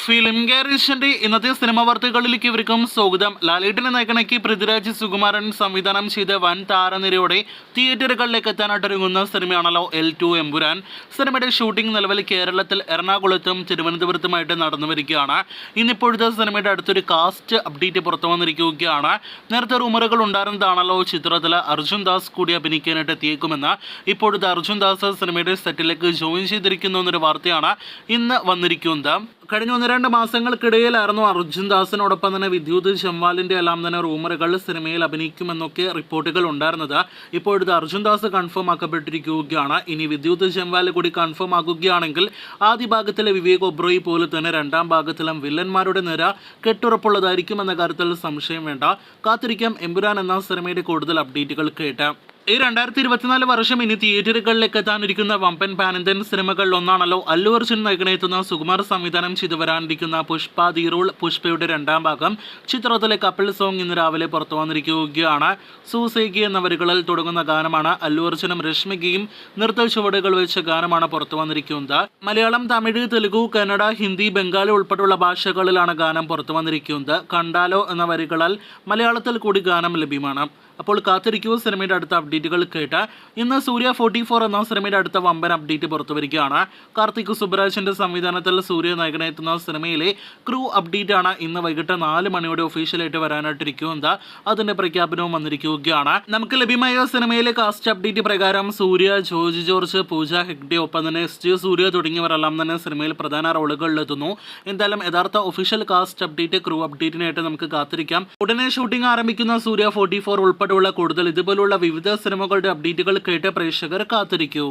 Film ഗാരേജിന്റെ ഇന്നത്തെ cinema വാർത്തകളിലേക്ക് ഇവർക്കും സ്വാഗതം. ലാലേട്ടനെ നായകനാക്കി പൃഥ്വിരാജ് സുകുമാരൻ സംവിധാനം ചെയ്ത വൻ താരനിരയോടെ തിയേറ്ററുകളിലേക്ക് എത്താനായിട്ടൊരുങ്ങുന്ന സിനിമയാണല്ലോ L2 എമ്പുരാൻ. സിനിമയുടെ ഷൂട്ടിംഗ് നിലവിൽ കേരളത്തിൽ എറണാകുളത്തും തിരുവനന്തപുരത്തുമായിട്ട് നടന്നു വരികയാണ്. ഇന്നിപ്പോഴത്തെ സിനിമയുടെ അടുത്തൊരു കാസ്റ്റ് അപ്ഡേറ്റ് പുറത്തു വന്നിരിക്കുകയാണ്. നേരത്തെ റൂമറുകൾ ഉണ്ടായിരുന്നതാണല്ലോ ചിത്രത്തിൽ അർജുൻ ദാസ് കൂടി അഭിനയിക്കാനായിട്ട് എത്തിയേക്കുമെന്ന്. ഇപ്പോഴത്തെ അർജുൻ ദാസ് സിനിമയുടെ സെറ്റിലേക്ക് ജോയിൻ ചെയ്തിരിക്കുന്നു എന്നൊരു വാർത്തയാണ് ഇന്ന് വന്നിരിക്കുന്നത്. കഴിഞ്ഞ 1-2 മാസങ്ങൾക്കിടയിലായിരുന്നു അർജുൻ ദാസിനോടൊപ്പം തന്നെ വിദ്യുത് ജംവാലിൻ്റെ എല്ലാം തന്നെ റൂമറുകൾ സിനിമയിൽ അഭിനയിക്കുമെന്നൊക്കെ റിപ്പോർട്ടുകൾ ഉണ്ടായിരുന്നത്. ഇപ്പോഴത്തെ അർജുൻ ദാസ് കൺഫേം ആക്കപ്പെട്ടിരിക്കുകയാണ്. ഇനി വിദ്യുത് ജംവാൽ കൂടി കൺഫേം ആക്കുകയാണെങ്കിൽ ആദ്യ ഭാഗത്തിലെ വിവേക് ഒബ്രോയി പോലെ തന്നെ രണ്ടാം ഭാഗത്തിലും വില്ലന്മാരുടെ നിര കെട്ടുറപ്പുള്ളതായിരിക്കും എന്ന കാര്യത്തിൽ സംശയം വേണ്ട. കാത്തിരിക്കാം എമ്പുരാൻ എന്ന സിനിമയുടെ കൂടുതൽ അപ്ഡേറ്റുകൾ കേട്ട്. ഈ 2024 വർഷം ഇനി തിയേറ്ററുകളിലേക്ക് എത്താനിരിക്കുന്ന വമ്പൻ പാൻ-ഇന്ത്യൻ സിനിമകളിൽ ഒന്നാണല്ലോ അല്ലു അർജുൻ നായകനെത്തുന്ന സുകുമാർ സംവിധാനം ചെയ്തു വരാനിരിക്കുന്ന പുഷ്പ ദി റൂൾ. പുഷ്പയുടെ രണ്ടാം ഭാഗം ചിത്രത്തിലെ കപ്പിൾ സോങ് ഇന്ന് രാവിലെ പുറത്തു വന്നിരിക്കുകയാണ്. സൂസേഗി എന്ന വരികളിൽ തുടങ്ങുന്ന ഗാനമാണ് അല്ലു അർജുനും രശ്മികയും നൃത്ത ചുവടുകൾ വെച്ച ഗാനമാണ് പുറത്തു വന്നിരിക്കുന്നത്. മലയാളം, തമിഴ്, തെലുഗു, കന്നഡ, ഹിന്ദി, ബംഗാളി ഉൾപ്പെടെയുള്ള ഭാഷകളിലാണ് ഗാനം പുറത്തു വന്നിരിക്കുന്നത്. കണ്ടാലോ എന്ന വരികളാൽ മലയാളത്തിൽ കൂടി ഗാനം ലഭ്യമാണ്. അപ്പോൾ കാത്തിരിക്കൂ സിനിമയുടെ അടുത്ത അപ്ഡേറ്റുകൾ കേട്ട്. ഇന്ന് സൂര്യ 44 എന്ന സിനിമയുടെ അടുത്ത വമ്പൻ അപ്ഡേറ്റ് പുറത്തു വരികയാണ്. കാർത്തിക് സുബ്രാജിന്റെ സംവിധാനത്തിൽ സൂര്യ നായകനെത്തുന്ന സിനിമയിലെ ക്രൂ അപ്ഡേറ്റ് ആണ് ഇന്ന് വൈകിട്ട് 4 മണിയോടെ ഒഫീഷ്യലായിട്ട് വരാനായിട്ടിരിക്കുന്നത്. അതിന്റെ പ്രഖ്യാപനവും വന്നിരിക്കുകയാണ്. നമുക്ക് ലഭ്യമായ സിനിമയിലെ കാസ്റ്റ് അപ്ഡേറ്റ് പ്രകാരം സൂര്യ, ജോർജ് ജോർജ്, പൂജ ഹെഗ്ഡെ, ഒപ്പം തന്നെ SJ സൂര്യ തുടങ്ങിയവരെല്ലാം തന്നെ സിനിമയിൽ പ്രധാന റോളുകളിലെത്തുന്നു. എന്തായാലും യഥാർത്ഥ ഒഫീഷ്യൽ കാസ്റ്റ് അപ്ഡേറ്റ്, ക്രൂ അപ്ഡേറ്റിനായിട്ട് നമുക്ക് കാത്തിരിക്കാം. ഉടനെ ഷൂട്ടിംഗ് ആരംഭിക്കുന്ന സൂര്യ 44 ഉൾപ്പെടെയുള്ള കൂടുതൽ ഇതുപോലുള്ള വിവിധ സിനിമകളുടെ അപ്ഡേറ്റുകൾ കേട്ട് പ്രേക്ഷകർ കാത്തിരിക്കൂ.